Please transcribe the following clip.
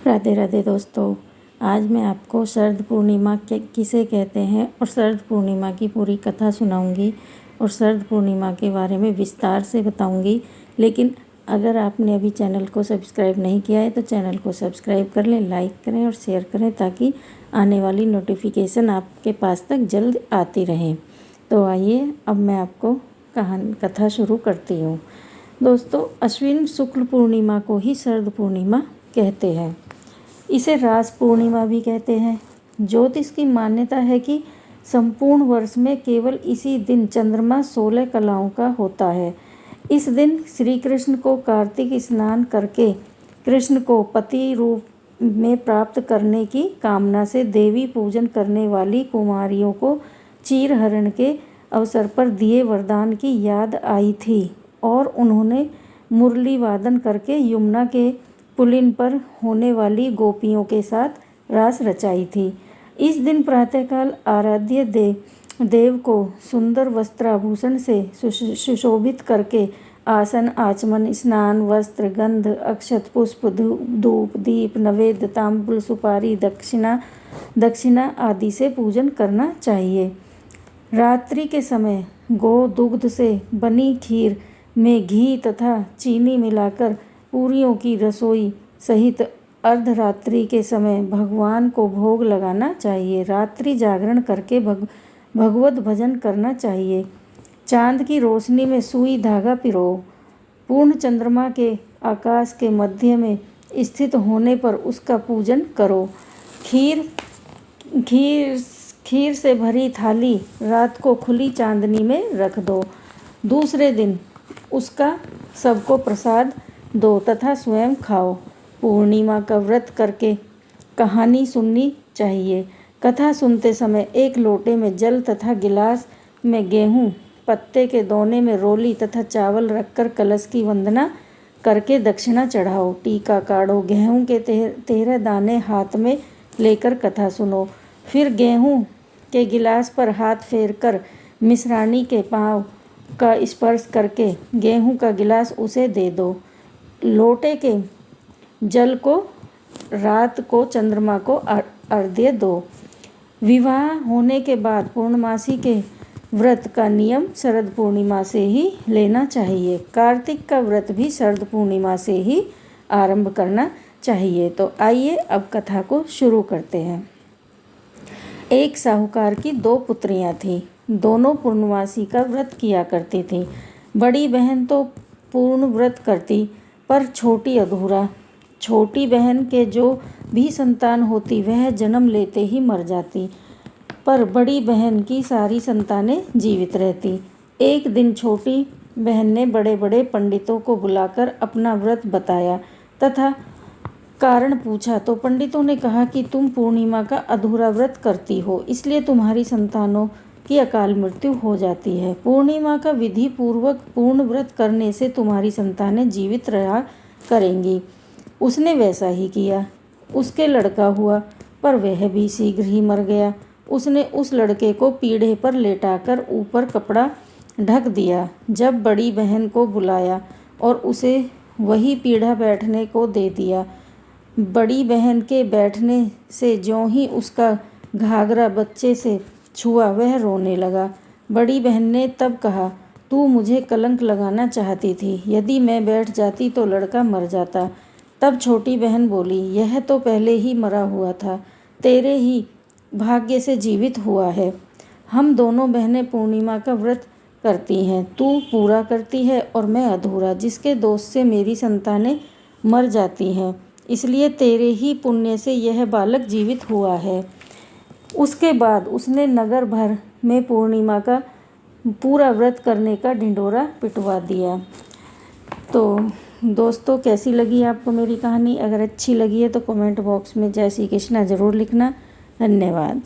राधे राधे दोस्तों। आज मैं आपको शरद पूर्णिमा किसे कहते हैं और शरद पूर्णिमा की पूरी कथा सुनाऊंगी और शरद पूर्णिमा के बारे में विस्तार से बताऊंगी। लेकिन अगर आपने अभी चैनल को सब्सक्राइब नहीं किया है तो चैनल को सब्सक्राइब कर लें, लाइक करें और शेयर करें ताकि आने वाली नोटिफिकेशन आपके पास तक जल्द आती रहे। तो आइए अब मैं आपको कथा शुरू करती हूँ। दोस्तों, अश्विन शुक्ल पूर्णिमा को ही शरद पूर्णिमा कहते हैं। इसे रास पूर्णिमा भी कहते हैं। ज्योतिष की मान्यता है कि संपूर्ण वर्ष में केवल इसी दिन चंद्रमा 16 कलाओं का होता है। इस दिन श्री कृष्ण को कार्तिक स्नान करके कृष्ण को पति रूप में प्राप्त करने की कामना से देवी पूजन करने वाली कुमारियों को चीरहरण के अवसर पर दिए वरदान की याद आई थी और उन्होंने मुरली वादन करके यमुना के पुलिन पर होने वाली गोपियों के साथ रास रचाई थी। इस दिन प्रातःकाल आराध्य देव को सुंदर वस्त्राभूषण से सुशोभित करके आसन, आचमन, स्नान, वस्त्र, गंध, अक्षत, पुष्प, धूप, दीप, नैवेद्य, तांबूल, सुपारी, दक्षिणा आदि से पूजन करना चाहिए। रात्रि के समय गो दुग्ध से बनी खीर में घी तथा चीनी मिलाकर पूरियों की रसोई सहित अर्धरात्रि के समय भगवान को भोग लगाना चाहिए। रात्रि जागरण करके भगवत भजन करना चाहिए। चांद की रोशनी में सुई धागा पिरो। पूर्ण चंद्रमा के आकाश के मध्य में स्थित होने पर उसका पूजन करो। खीर से भरी थाली रात को खुली चांदनी में रख दो। दूसरे दिन उसका सबको प्रसाद दो तथा स्वयं खाओ। पूर्णिमा का व्रत करके कहानी सुननी चाहिए। कथा सुनते समय एक लोटे में जल तथा गिलास में गेहूं, पत्ते के दोने में रोली तथा चावल रखकर कलश की वंदना करके दक्षिणा चढ़ाओ। टीका काढ़ो। गेहूं के 13 दाने हाथ में लेकर कथा सुनो। फिर गेहूं के गिलास पर हाथ फेर कर मिश्राणी के पांव का स्पर्श करके गेहूं का गिलास उसे दे दो। लोटे के जल को रात को चंद्रमा को अर्घ्य दो। विवाह होने के बाद पूर्णमासी के व्रत का नियम शरद पूर्णिमा से ही लेना चाहिए। कार्तिक का व्रत भी शरद पूर्णिमा से ही आरंभ करना चाहिए। तो आइए अब कथा को शुरू करते हैं। एक साहूकार की 2 पुत्रियां थीं। दोनों पूर्णमासी का व्रत किया करती थीं। बड़ी बहन तो पूर्ण व्रत करती पर छोटी अधूरा। छोटी बहन के जो भी संतान होती वह जन्म लेते ही मर जाती, पर बड़ी बहन की सारी संतानें जीवित रहती। एक दिन छोटी बहन ने बड़े बड़े पंडितों को बुलाकर अपना व्रत बताया तथा कारण पूछा तो पंडितों ने कहा कि तुम पूर्णिमा का अधूरा व्रत करती हो, इसलिए तुम्हारी संतानों की अकाल मृत्यु हो जाती है। पूर्णिमा का विधि पूर्वक पूर्ण व्रत करने से तुम्हारी संतानें जीवित रहा करेंगी। उसने वैसा ही किया। उसके लड़का हुआ पर वह भी शीघ्र ही मर गया। उसने उस लड़के को पीढ़े पर लेटाकर ऊपर कपड़ा ढक दिया। जब बड़ी बहन को बुलाया और उसे वही पीढ़ा बैठने को दे दिया। बड़ी बहन के बैठने से ज्यों ही उसका घाघरा बच्चे से छुआ वह रोने लगा। बड़ी बहन ने तब कहा, तू मुझे कलंक लगाना चाहती थी। यदि मैं बैठ जाती तो लड़का मर जाता। तब छोटी बहन बोली, यह तो पहले ही मरा हुआ था, तेरे ही भाग्य से जीवित हुआ है। हम दोनों बहनें पूर्णिमा का व्रत करती हैं। तू पूरा करती है और मैं अधूरा, जिसके दोष से मेरी संतानें मर जाती हैं। इसलिए तेरे ही पुण्य से यह बालक जीवित हुआ है। उसके बाद उसने नगर भर में पूर्णिमा का पूरा व्रत करने का ढिंढोरा पिटवा दिया। तो दोस्तों, कैसी लगी आपको मेरी कहानी? अगर अच्छी लगी है तो कमेंट बॉक्स में जय श्री कृष्णा ज़रूर लिखना। धन्यवाद।